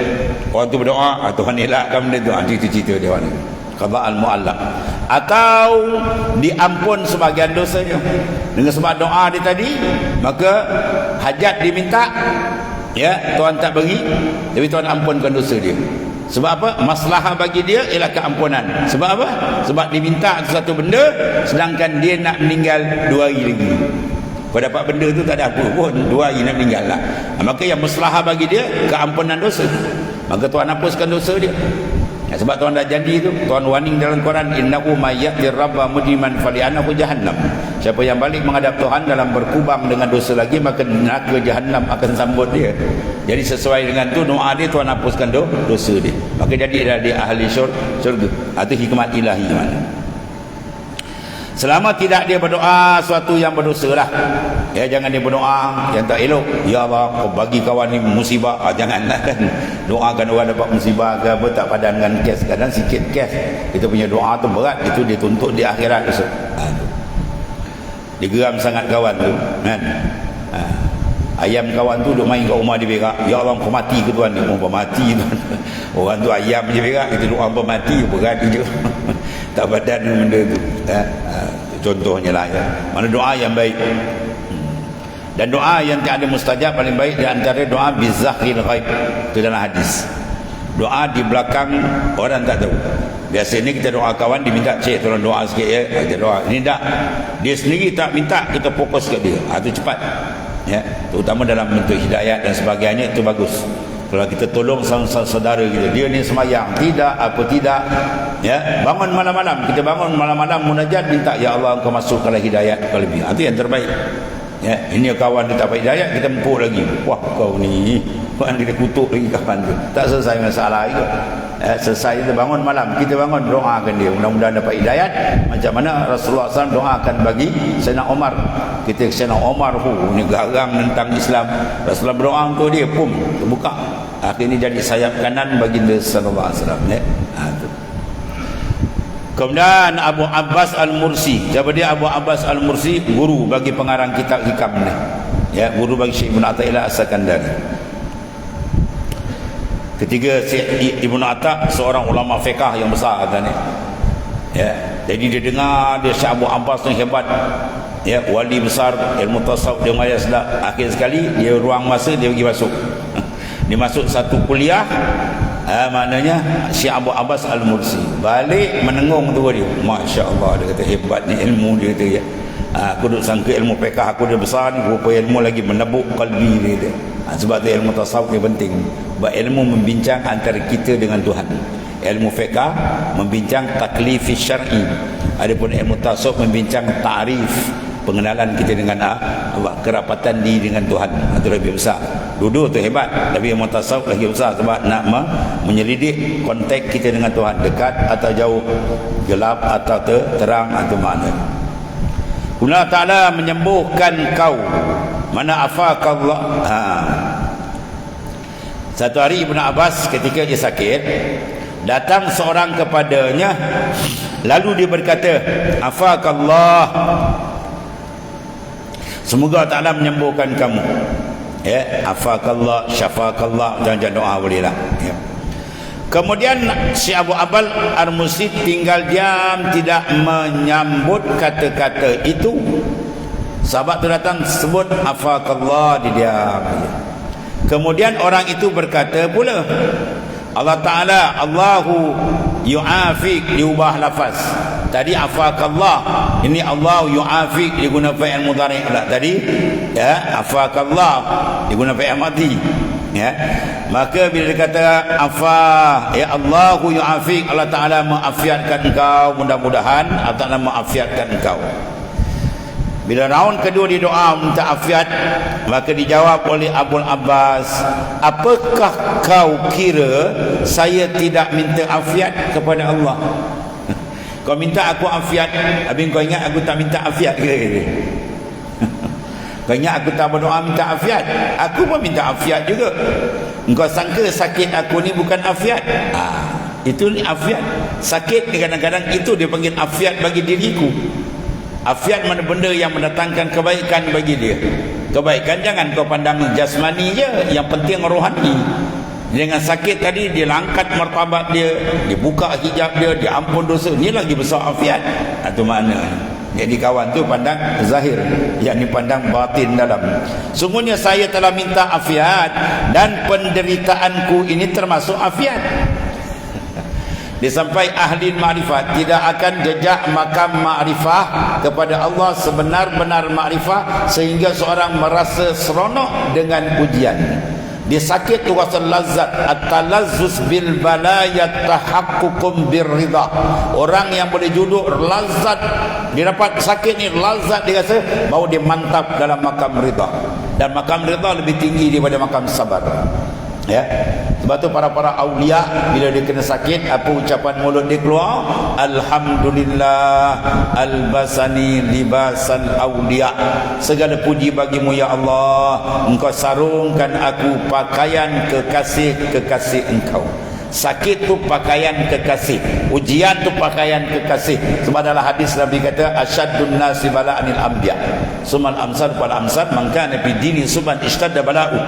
orang tu berdoa, Tuhan elakkan benda tu. Itu cerita dia mana. Qada al-mu'allaq. Atau diampun sebahagian dosanya. Dengan sebab doa dia tadi, maka hajat diminta, ya, Tuhan tak bagi, tapi Tuhan ampunkan dosa dia. Sebab apa? Maslahah bagi dia ialah keampunan. Sebab apa? Sebab diminta satu benda, sedangkan dia nak meninggal 2 hari lagi. Kau dapat benda tu tak ada apa pun, 2 hari nak meninggal lah. Maka yang maslahah bagi dia keampunan dosa, maka Tuhan hapuskan dosa dia. Ya, sebab Tuhan dah janji tu, Tuhan warning dalam Quran, innahu mayyatir rabba mudhiman fali'anahu jahannam. Siapa yang balik menghadap Tuhan dalam berkubang dengan dosa lagi, maka neraka jahannam akan sambut dia. Jadi sesuai dengan tu doa dia, Tuhan hapuskan dosa dia, maka jadi dia ahli syurga. Itu hikmat ilahi mana. Selama tidak dia berdoa suatu yang berdosa lah, ya, jangan dia berdoa yang tak elok. Ya Allah, kau bagi kawan ni musibah, janganlah kan. Doakan orang dapat musibah ke apa, tak padan dengan kes. Kadang sikit kes, kita punya doa tu berat, itu dia tuntut di akhirat esok. Dia geram sangat kawan tu kan. Ayam kawan tu duk main kat rumah dia berak, ya Allah kau mati ke tuan ni? Oh mati tuan. Orang tu ayam je berak, kita doa apa mati, berat je. Tak padan dengan benda tu. Contohnya lah, ya. Mana doa yang baik. Dan doa yang tak ada mustajab paling baik di antara doa bizahril ghaib. Itu dalam hadis. Doa di belakang orang tak tahu. Biasanya kita doa kawan, diminta, cik tolong doa sikit ya, kita doa. Ini tak, dia sendiri tak minta, kita fokus ke dia. Itu cepat, ya, terutama dalam bentuk hidayat dan sebagainya. Itu bagus. Kalau kita tolong saudara kita, dia ni semayang, tidak ya, bangun malam-malam, kita bangun malam-malam munajat, minta, ya Allah engkau masukkanlah hidayat ke lebih. Itu yang terbaik. Ya, ini kawan dia tak dapat hidayat, kita empuk lagi. Wah kau ni, kan kita kutuk lagi kawan tu. Tak selesai masalah itu. Selesai kita bangun malam, kita bangun doakan dia, mudah-mudahan dapat hidayat. Macam mana Rasulullah SAW doakan bagi Sayyidina Umar. Kita Sayyidina Umar ni garang tentang Islam, Rasulullah berdoa untuk dia, pum, terbuka. Akhirnya jadi sayap kanan baginda sallallahu alaihi wasallam, ya. Kemudian Abu Abbas Al-Mursi. Siapa dia Abu Abbas Al-Mursi? Guru bagi pengarang kitab hikam ni, ya, guru bagi Syekh Ibn Athaillah As-Sakandari. Ketiga, Ibnu Atta seorang ulama fiqh yang besar katanya. Ya, jadi dia dengar dia Syekh Abu Abbas ni hebat. Ya, wali besar ilmu tasawuf dia maya sedap. Akhir sekali dia ruang masa dia pergi masuk. Dia masuk satu kuliah, maknanya Syekh Abu Abbas Al-Mursi. Balik menengung tu dia. Masya-Allah, dia kata hebat ni ilmu dia kata ya. Aku duk sangka ilmu fiqh aku dia besar ni, rupa ilmu lagi menebuk kalbi dia kata. Sebab tu ilmu tasawuf ni penting. Sebab ilmu membincang antara kita dengan Tuhan. Ilmu fiqh membincang taklif syar'i. Adapun ilmu tasawuf membincang ta'rif, pengenalan kita dengan kerapatan diri dengan Tuhan. Itu lebih besar. Dua-dua tu hebat, tapi ilmu tasawuf lagi besar sebab nak menyelidik konteks kita dengan Tuhan, dekat atau jauh, gelap atau terang atau mana. Allah Ta'ala menyembuhkan kau. Mana afakallah. Satu hari Ibnu Abbas ketika dia sakit, datang seorang kepadanya, lalu dia berkata, afakallah, semoga Ta'ala menyembuhkan kamu. Ya, afakallah, syafakallah, jangan doa bolehlah. Ya. Kemudian Syekh Abu Abbas Al-Mursi tinggal diam, tidak menyambut kata-kata itu. Sahabat tu datang sebut afakallah, dia diam. Kemudian orang itu berkata pula, Allah Ta'ala, Allahu yu'afik, diubah lafaz. Tadi afakallah, ini Allah yu'afik diguna fi'il mudhari' pula. Tadi ya, afakallah diguna fi'il madhi. Ya. Maka bila dia kata afa, ya Allahu yu'afik, Allah Ta'ala mengafiatkan engkau, mudah-mudahan Allah Ta'ala mengafiatkan engkau. Bila raun kedua dia doa minta afiat, maka dijawab oleh Abul Abbas, apakah kau kira saya tidak minta afiat kepada Allah? Kau minta aku afiat, habis kau ingat aku tak minta afiat ke? Kau ingat aku tak berdoa minta afiat? Aku pun minta afiat juga. Engkau sangka sakit aku ni bukan afiat? Itu ni afiat. Sakit ni kadang-kadang itu dia panggil afiat bagi diriku. Afiat mana benda yang mendatangkan kebaikan bagi dia. Kebaikan jangan kau pandang jasmani je, yang penting rohani. Dengan sakit tadi dia angkat martabat dia, dia buka hijab dia, dia ampun dosa. Ni lagi besar afiat. Itu makna. Jadi kawan tu pandang zahir, yang ni pandang batin dalam. Sungguhnya saya telah minta afiat dan penderitaanku ini termasuk afiat. Dia sampai ahli ma'rifat tidak akan jejak makam ma'rifah kepada Allah sebenar-benar ma'rifah, sehingga seorang merasa seronok dengan ujian. Dia sakit tu rasa lazat, at-talazzus bil balaya tahaqququm birridha. Orang yang boleh duduk lazat, dia dapat sakit ni lazat, dia rasa baru dia mantap dalam makam ridha. Dan makam ridha lebih tinggi daripada makam sabar. Ya. Sebab tu para aulia bila dia kena sakit, apa ucapan mulut dia keluar? Alhamdulillah albasani libasal aulia. Segala puji bagimu ya Allah, engkau sarungkan aku pakaian kekasih engkau. Sakit tu pakaian kekasih, ujian tu pakaian kekasih. Sebab dalam hadis Nabi kata asyaddun nasi bala'anil anbiya sumal amsal fal amsal man kana fi dini suban ishtadda bala'u.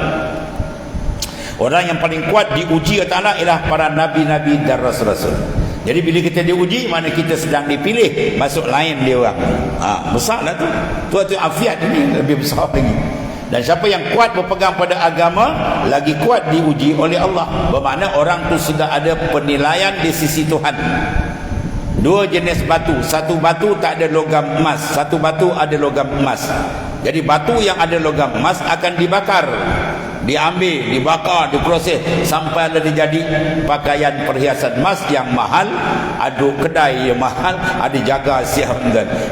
Orang yang paling kuat diuji Allah Ta'ala ialah para nabi-nabi dan rasul-rasul. Jadi bila kita diuji, mana kita sedang dipilih masuk lain dia orang. Besarlah tu. Tu afiat ini lebih besar lagi. Dan siapa yang kuat berpegang pada agama, lagi kuat diuji oleh Allah. Bermakna orang tu sudah ada penilaian di sisi Tuhan. Dua jenis batu. Satu batu tak ada logam emas, satu batu ada logam emas. Jadi batu yang ada logam emas akan dibakar, diambil, dibakar, diproses sampai ada jadi pakaian perhiasan emas yang mahal, ada kedai yang mahal, ada jaga siap.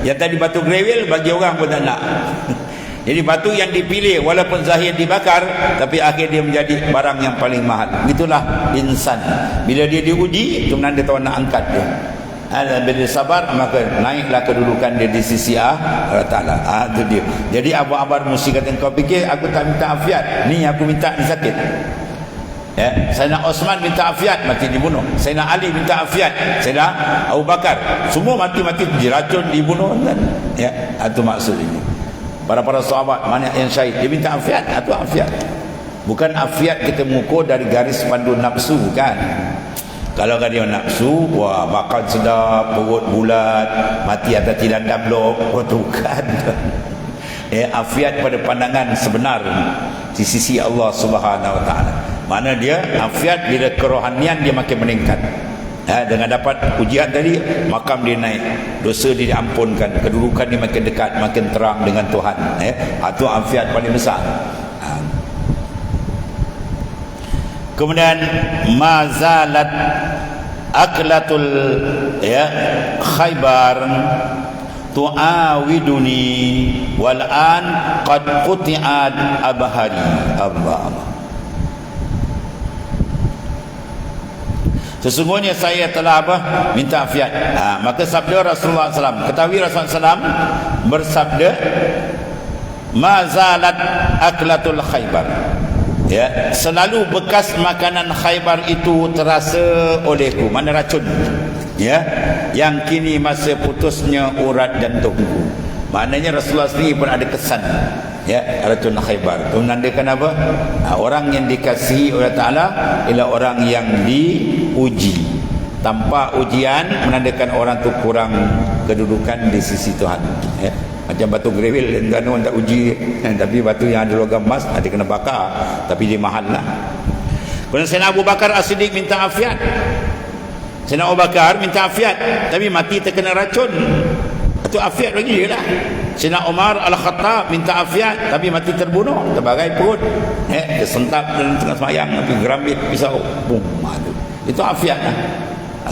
Yang tadi batu grewel bagi orang pun tak nak. Jadi batu yang dipilih walaupun zahir dibakar, tapi akhir dia menjadi barang yang paling mahal. Itulah insan. Bila dia diuji, itu menanda Tuhan nak angkat dia. Bila dia sabar, maka naiklah kedudukan dia di sisi Allah Ta'ala. Itu dia. Jadi Abu Abbas mesti kata, kau fikir aku tak minta afiat? Ni aku minta ni sakit. Ya, Sayyidina Osman minta afiat, mati dibunuh. Sayyidina Ali minta afiat, Sayyidina Abu Bakar semua mati-mati diracun, dibunuh kan? Ya, itu maksud ini. Para sahabat mana yang syahid dia minta afiat, itu afiat. Bukan afiat kita mengukur dari garis pandu nafsu kan. Kalau dia nafsu, wah makan sedap, perut bulat, mati atas tilandam blok, tu kan. Afiat pada pandangan sebenar di sisi Allah Subhanahu Wa Taala. Mana dia afiat bila kerohanian dia makin meningkat. Dengan dapat ujian tadi, makam dia naik, dosa dia diampunkan, kedudukan dia makin dekat, makin terang dengan Tuhan. Itu afiat paling besar. Kemudian mazalat aklatul Khaybar tu'awiduni wal an qad quti'at abhari. Allah. Sesungguhnya saya telah minta afiat. Maka sabda Rasulullah SAW, ketahui Rasulullah SAW bersabda, mazalat aklatul Khaybar, selalu bekas makanan Khaybar itu terasa olehku. Mana racun, yang kini masa putusnya urat jantungku. Maknanya Rasulullah sendiri pun ada kesan racun Khaybar. Itu menandakan apa? Orang yang dikasihi oleh Ta'ala ialah orang yang diuji. Tanpa ujian menandakan orang tu kurang kedudukan di sisi Tuhan. Macam batu gerewil, kan orang tak uji, tapi batu yang ada logam emas ada kena bakar, tapi dia mahal lah. Kemudian Sayyidina Abu Bakar As-Siddiq minta afiat. Sayyidina Abu Bakar minta afiat, tapi mati terkena racun. Itu afiat lagi je lah. Sayyidina Umar Al-Khattab minta afiat, tapi mati terbunuh, terbagai perut, tersentak dalam tengah semayang, tapi gerambit pisau, boom, itu afiat lah.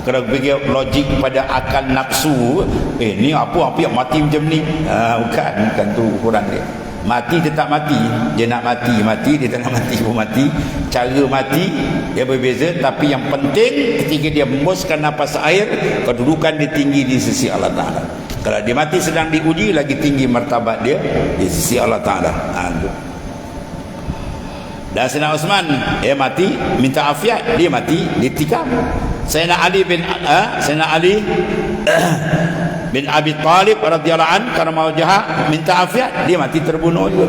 Kalau pergi logik pada akal nafsu, ni apa yang mati macam ni, bukan tu ukuran dia. Mati dia tak mati, dia nak mati, dia tak nak mati pun mati. Cara mati dia berbeza, tapi yang penting ketika dia hembuskan nafas air, kedudukan dia tinggi di sisi Allah Ta'ala. Kalau dia mati sedang diuji, lagi tinggi martabat dia di sisi Allah Ta'ala. Dan Sayyidina Uthman mati minta afiat, dia mati ditikam. Sayyidina Ali bin Abi Talib radhiyallahu an karena mau jahat minta afiat, dia mati terbunuh juga.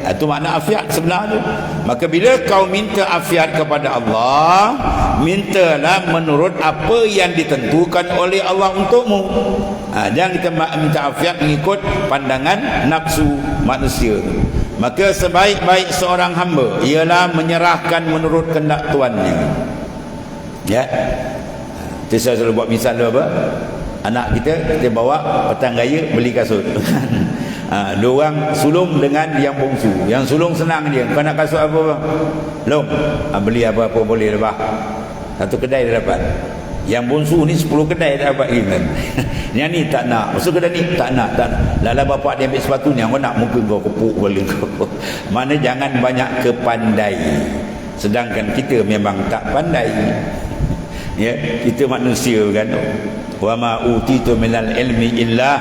Itu makna afiat sebenarnya. Maka bila kau minta afiat kepada Allah, mintalah menurut apa yang ditentukan oleh Allah untukmu. Jangan kita minta afiat mengikut pandangan nafsu manusia. Maka sebaik-baik seorang hamba ialah menyerahkan menurut kehendak tuannya. Itu saya selalu buat misal apa? Anak kita bawa petang raya beli kasut. Dua orang sulung dengan yang bongsu. Yang sulung senang dia, kau nak kasut apa? Long, beli apa-apa boleh lepas. Satu kedai dia dapat. Yang bongsu ni 10 kedai dia dapat kan. Yang ni tak nak, maksud kedai ni tak nak. Lala bapak dia ambil sepatu ni, kau nak muka kau kepuk kepala kau. Mana jangan banyak kepandai. Sedangkan kita memang tak pandai. Kita manusia kan. Wa ma utitu minal ilmi illa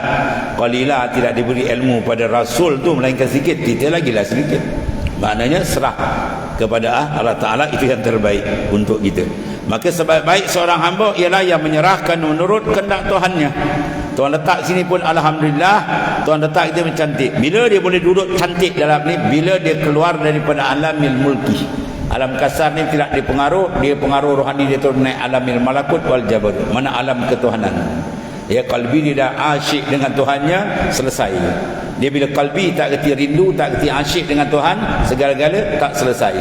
qalila, tidak diberi ilmu pada rasul tu melainkan sedikit, kita lagi lah sedikit. Maknanya serah kepada Allah Ta'ala, itu yang terbaik untuk kita. Maka sebaik-baik seorang hamba ialah yang menyerahkan menurut kehendak Tuhannya. Tuhan letak sini pun alhamdulillah, Tuhan letak kita mencantik. Bila dia boleh duduk cantik dalam ni? Bila dia keluar daripada alamil mulki. Alam kasar ni tidak dipengaruh, dia pengaruh rohani dia turun naik alamil malakut wal jabarut. Mana alam ketuhanan. Kalbi dia dah asyik dengan Tuhannya, selesai. Dia bila kalbi tak kerti rindu, tak kerti asyik dengan Tuhan, segala-gala tak selesai.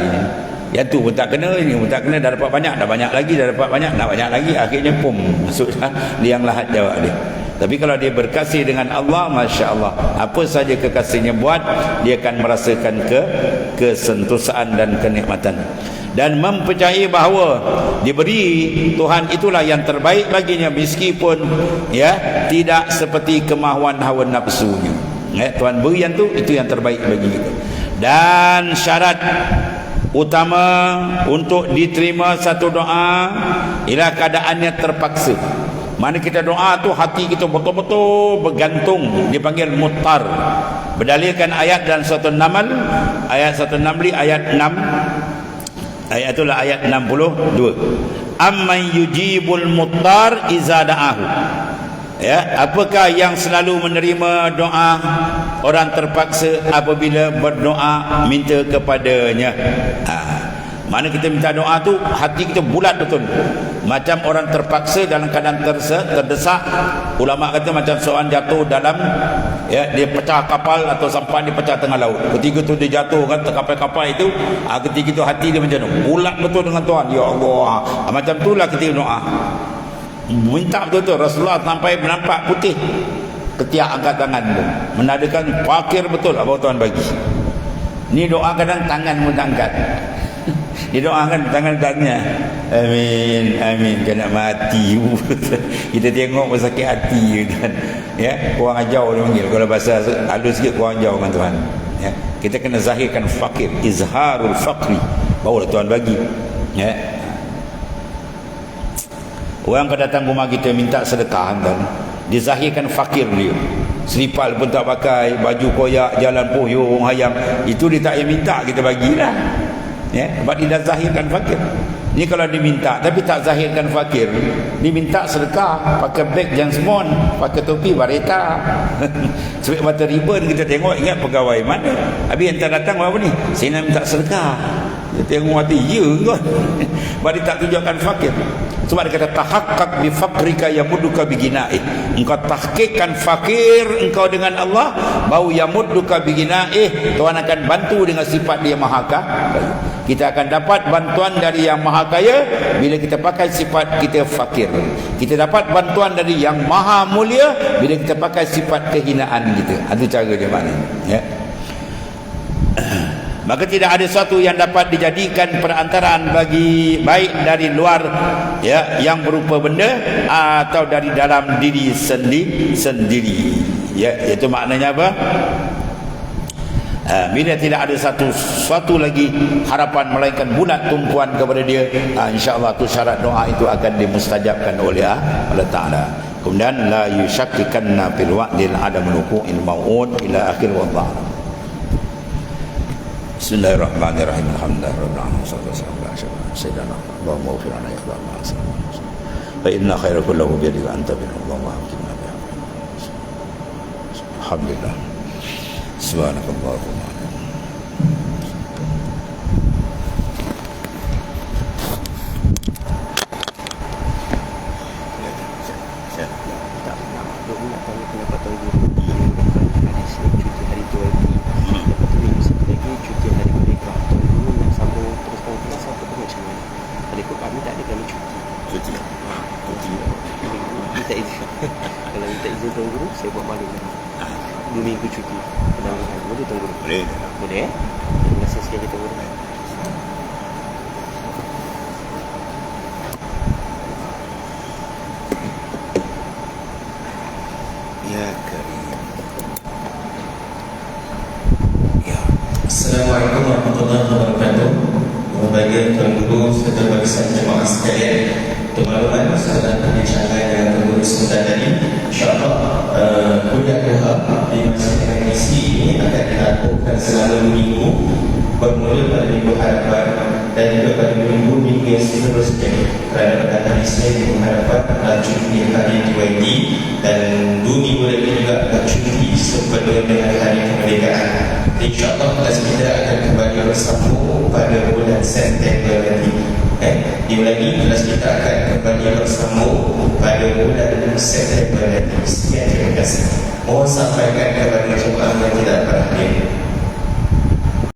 Yang tu pun tak kena, ini pun tak kena, dah dapat banyak, dah banyak lagi, dah dapat banyak, nak banyak lagi, akhirnya pum, masuk liang lahat jawab dia. Tapi kalau dia berkasih dengan Allah, Masya Allah, apa saja kekasihnya buat, dia akan merasakan kesentosaan dan kenikmatan. Dan mempercayai bahawa diberi Tuhan itulah yang terbaik baginya, meskipun tidak seperti kemahuan hawa nafsunya. Tuhan beri yang tu, itu yang terbaik bagi kita. Dan syarat utama untuk diterima satu doa ialah keadaannya terpaksa. Mana kita doa tu hati kita betul-betul bergantung, dipanggil muttar. Berdalilkan ayat dalam surah An-Naml, ayat 165, ayat 6. Ayat itulah ayat 62. Amman yujibul muttar iza da'ahu. Apakah yang selalu menerima doa orang terpaksa apabila berdoa minta kepadanya. Mana kita minta doa tu hati kita bulat betul. Macam orang terpaksa dalam keadaan terdesak. Ulama kata macam seorang jatuh dalam, ya, dia pecah kapal atau sampan dia pecah tengah laut. Ketika tu dia jatuh kan kapal itu, ketika tu hati dia macam tu bulat betul dengan Tuhan. Ya Allah, macam itulah kita doa. Minta betul-betul. Rasulullah sampai menampak putih ketiak angkat tangan tu, menandakan fakir betul apa Tuhan bagi. Ni doa kadang tangan pun tak angkat. Didoakan tangan tanya, amin, amin, kena mati. Kita tengok sakit hati kan, ya, kurang ajar dia panggil. Kalau bahasa halus sikit, kurang ajar dengan Tuhan, ya. Kita kena zahirkan fakir, izharul fakri, barulah Tuhan bagi, ya. Orang kalau datang rumah kita minta sedekah kan, dizahirkan fakir dia. Selipal pun tak pakai, baju koyak, jalan poyong hayang, itu dia tak payah minta, kita bagilah. Ya, sebab dia dah zahirkan fakir. Ni kalau diminta tapi tak zahirkan fakir, diminta sedekah, pakai beg James Bond, pakai topi bareta. Sebab mata ribbon kita tengok, ingat pegawai mana. Habis yang datang apa ni? Saya nak minta sedekah. Dia tengok mati, ya kan. Sebab dia tak tunjukkan fakir. Sebab dia kata tahaqqaq bi faqrika yamudduka bi ghinaih. Engkau tahqiqkan fakir engkau dengan Allah, bau yamudduka bi ghinaih, Tuhan akan bantu dengan sifat dia maha kaya. Kita akan dapat bantuan dari yang maha kaya bila kita pakai sifat kita fakir. Kita dapat bantuan dari yang maha mulia bila kita pakai sifat kehinaan kita. Itu cara dia maknanya, ya. Maka tidak ada sesuatu yang dapat dijadikan perantaraan bagi baik dari luar, ya, yang berupa benda atau dari dalam diri sendiri, ya. Itu maknanya apa? Bila tidak ada sesuatu lagi harapan melainkan bulat tumpuan kepada dia, insya-Allah tu syarat doa itu akan dimustajabkan oleh Allah Taala. Kemudian la yushakkikanna fil wa'dil adam nuqu'il mau'ud ila akhir wallah. Bismillahirrahmanirrahim. Alhamdulillahirabbil alamin. Sallallahu alaihi wasallam. Sayyidina Allahumma ighfir lana ya Allah. Fa inna khayra kullahu bi yadika anta bi Allahumma hakimna bi. Alhamdulillah. Subhanakallahumma. Kalau minta izin Tuan Guru, saya buat malu. 2 minggu cuti penangguhan. Boleh Tuan Guru? Boleh. Boleh. Terima kasih sekali Tuan Guru. Ya Karim. Ya. Assalamualaikum warahmatullahi wabarakatuh. Bagi Tuan Guru serta bagi jemaah sekalian, untuk maklumat setelah perbincangan dengan Tuan Guru sebentar tadi, insyaAllah kuliah doha di Masjid Al-Misi ini akan dilakukan selama 2 minggu, bermula pada minggu harapan dan juga pada minggu yang seterusnya. Kerana pada hari Isnin minggu harapan adalah cuti hari DYD dan 2 minggu lagi juga adalah cuti sepenuhnya dengan hari kemerdekaan. InsyaAllah kelas kita akan kembali bersambung pada bulan September nanti. Diulangi, kelas kita akan kembali bersambung pada bulan September nanti. Sekian, terima kasih. Mohon sampaikan kepada jemaah yang tidak berhadir.